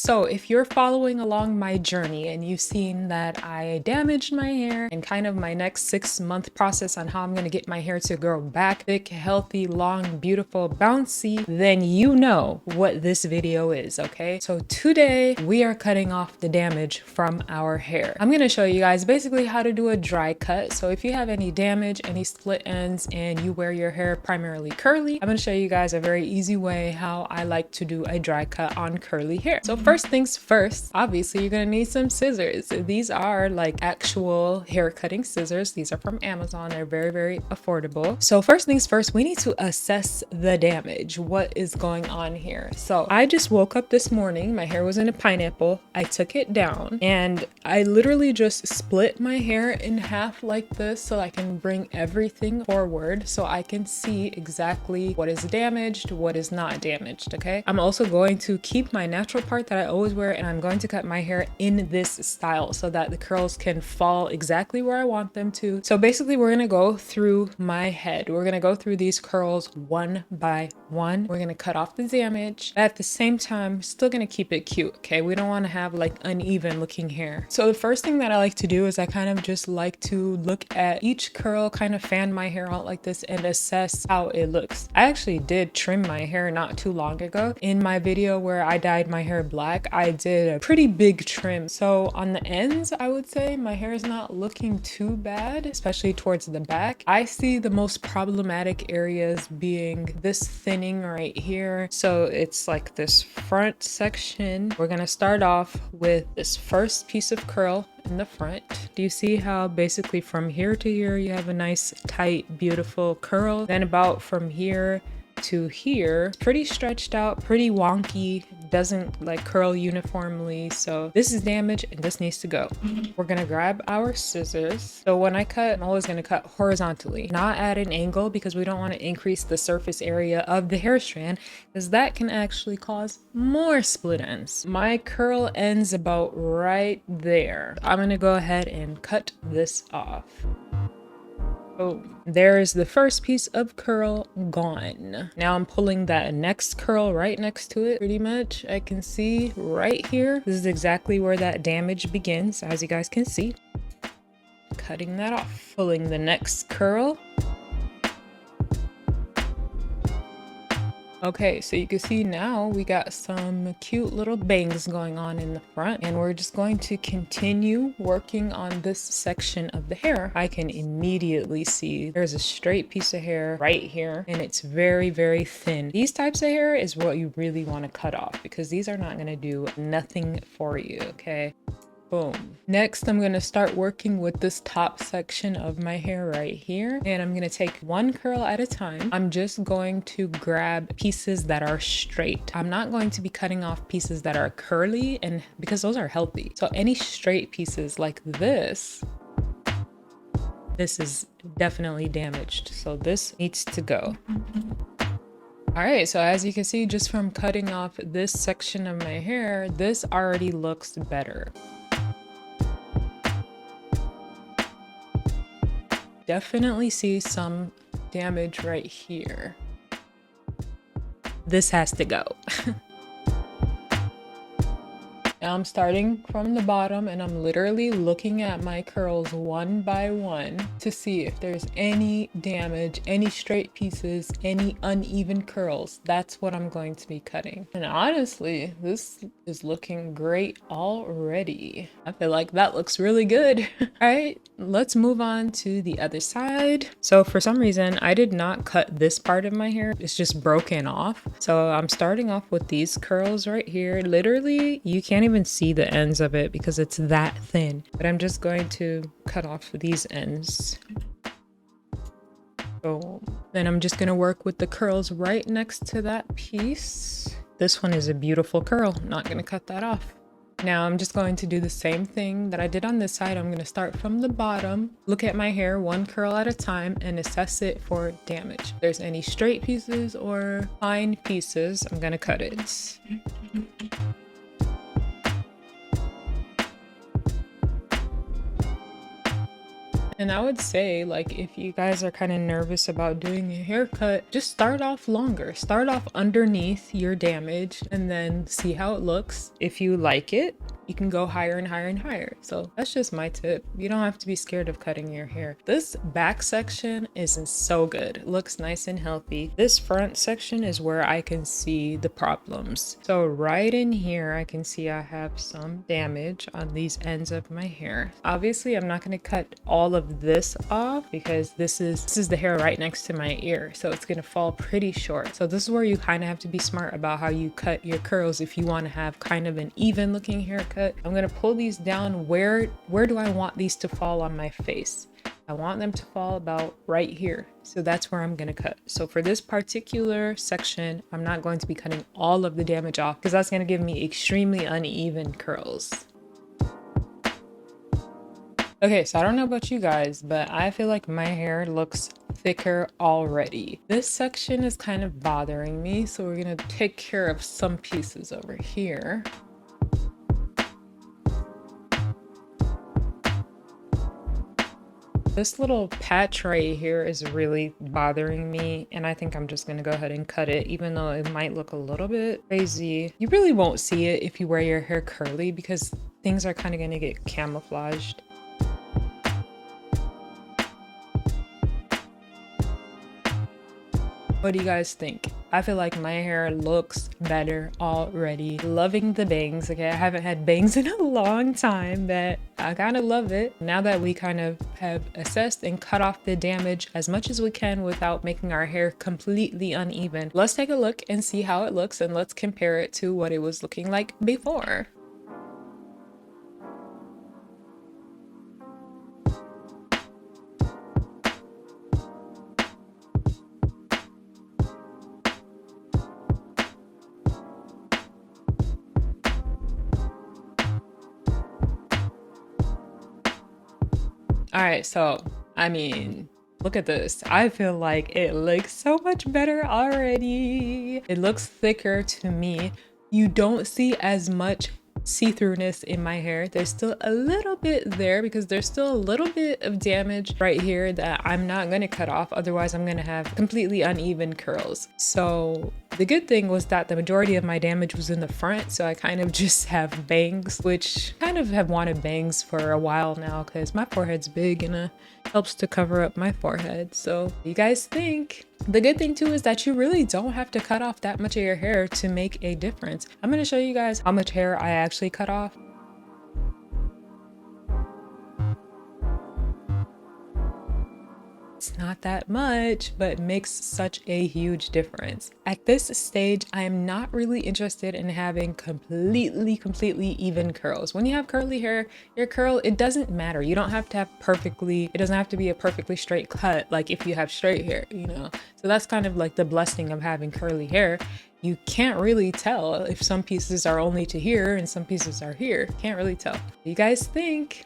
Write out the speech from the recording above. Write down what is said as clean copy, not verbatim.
So if you're following along my journey and you've seen that I damaged my hair and kind of my next 6-month process on how I'm gonna get my hair to grow back thick, healthy, long, beautiful, bouncy, then you know what this video is, okay? So today we are cutting off the damage from our hair. I'm gonna show you guys basically how to do a dry cut. So if you have any damage, any split ends, and you wear your hair primarily curly, I'm gonna show you guys a very easy way how I like to do a dry cut on curly hair. So first things first, obviously you're gonna need some scissors. These are like actual hair cutting scissors. These are from Amazon. They're very, very affordable. So first things first, we need to assess the damage. What is going on here? So I just woke up this morning. My hair was in a pineapple. I took it down and I literally just split my hair in half like this so I can bring everything forward so I can see exactly what is damaged, what is not damaged, okay? I'm also going to keep my natural part that I always wear, and I'm going to cut my hair in this style so that the curls can fall exactly where I want them to. So basically we're gonna go through my head. We're gonna go through these curls one by one. We're gonna cut off the damage. At the same time, still gonna keep it cute, okay? We don't wanna have like uneven looking hair. So the first thing that I like to do is I kind of just like to look at each curl, kind of fan my hair out like this and assess how it looks. I actually did trim my hair not too long ago. In my video where I dyed my hair black, I did a pretty big trim. So on the ends, I would say my hair is not looking too bad, especially towards the back. I see the most problematic areas being this thinning right here. So it's like this front section. We're gonna start off with this first piece of curl in the front. Do you see how basically from here to here you have a nice tight beautiful curl? Then about from here to here, pretty stretched out, pretty wonky, doesn't like curl uniformly. So this is damaged and this needs to go. We're gonna grab our scissors. So when I cut, I'm always gonna cut horizontally, not at an angle, because we don't want to increase the surface area of the hair strand, because that can actually cause more split ends. My curl ends about right there. I'm gonna go ahead and cut this off. Oh, there's the first piece of curl gone. Now I'm pulling that next curl right next to it. Pretty much I can see right here. This is exactly where that damage begins, as you guys can see. Cutting that off. Pulling the next curl. Okay, so you can see now we got some cute little bangs going on in the front, and we're just going to continue working on this section of the hair. I can immediately see there's a straight piece of hair right here, and it's very, very thin. These types of hair is what you really want to cut off, because these are not going to do nothing for you, okay? Boom. Next, I'm going to start working with this top section of my hair right here. And I'm going to take one curl at a time. I'm just going to grab pieces that are straight. I'm not going to be cutting off pieces that are curly, and because those are healthy. So any straight pieces like this is definitely damaged. So this needs to go. All right, so as you can see, just from cutting off this section of my hair, this already looks better. Definitely see some damage right here. This has to go. Now I'm starting from the bottom, and I'm literally looking at my curls one by one to see if there's any damage, any straight pieces, any uneven curls. That's what I'm going to be cutting. And honestly, this is looking great already. I feel like that looks really good. All right, let's move on to the other side. So for some reason, I did not cut this part of my hair. It's just broken off. So I'm starting off with these curls right here. Literally, you can't even see the ends of it because it's that thin, but I'm just going to cut off these ends. Boom. Then I'm just going to work with the curls right next to that piece. This one is a beautiful curl. I'm not going to cut that off. Now I'm just going to do the same thing that I did on this side. I'm going to start from the bottom, look at my hair one curl at a time, and assess it for damage. If there's any straight pieces or fine pieces, I'm going to cut it. And I would say, like, if you guys are kind of nervous about doing a haircut, just start off longer. Start off underneath your damage and then see how it looks. If you like it, you can go higher and higher and higher. So that's just my tip. You don't have to be scared of cutting your hair. This back section isn't so good. It looks nice and healthy. This front section is where I can see the problems. So right in here, I can see I have some damage on these ends of my hair. Obviously, I'm not going to cut all of this off because this is the hair right next to my ear. So it's going to fall pretty short. So this is where you kind of have to be smart about how you cut your curls if you want to have kind of an even looking haircut. I'm going to pull these down. Where do I want these to fall on my face? I want them to fall about right here. So that's where I'm going to cut. So for this particular section, I'm not going to be cutting all of the damage off because that's going to give me extremely uneven curls. Okay, so I don't know about you guys, but I feel like my hair looks thicker already. This section is kind of bothering me, so we're going to take care of some pieces over here. This little patch right here is really bothering me, and I think I'm just gonna go ahead and cut it, even though it might look a little bit crazy. You really won't see it if you wear your hair curly because things are kind of gonna get camouflaged. What do you guys think? I feel like my hair looks better already. Loving the bangs. Okay, I haven't had bangs in a long time, but I kind of love it. Now that we kind of have assessed and cut off the damage as much as we can without making our hair completely uneven, let's take a look and see how it looks, and let's compare it to what it was looking like before. All right, so I mean, look at this. I feel like it looks so much better already. It looks thicker to me. You don't see as much see-throughness in my hair. There's still a little bit there because there's still a little bit of damage right here that I'm not going to cut off. Otherwise, I'm going to have completely uneven curls. So the good thing was that the majority of my damage was in the front. So I kind of just have bangs, which kind of have wanted bangs for a while now because my forehead's big and it helps to cover up my forehead. So you guys think? The good thing too is that you really don't have to cut off that much of your hair to make a difference. I'm going to show you guys how much hair I actually cut off. It's not that much, but makes such a huge difference. At this stage, I am not really interested in having completely even curls. When you have curly hair, your curl, it doesn't matter. You don't have to have it doesn't have to be a perfectly straight cut like if you have straight hair, you know? So that's kind of like the blessing of having curly hair. You can't really tell if some pieces are only to here and some pieces are here. Can't really tell. What do you guys think?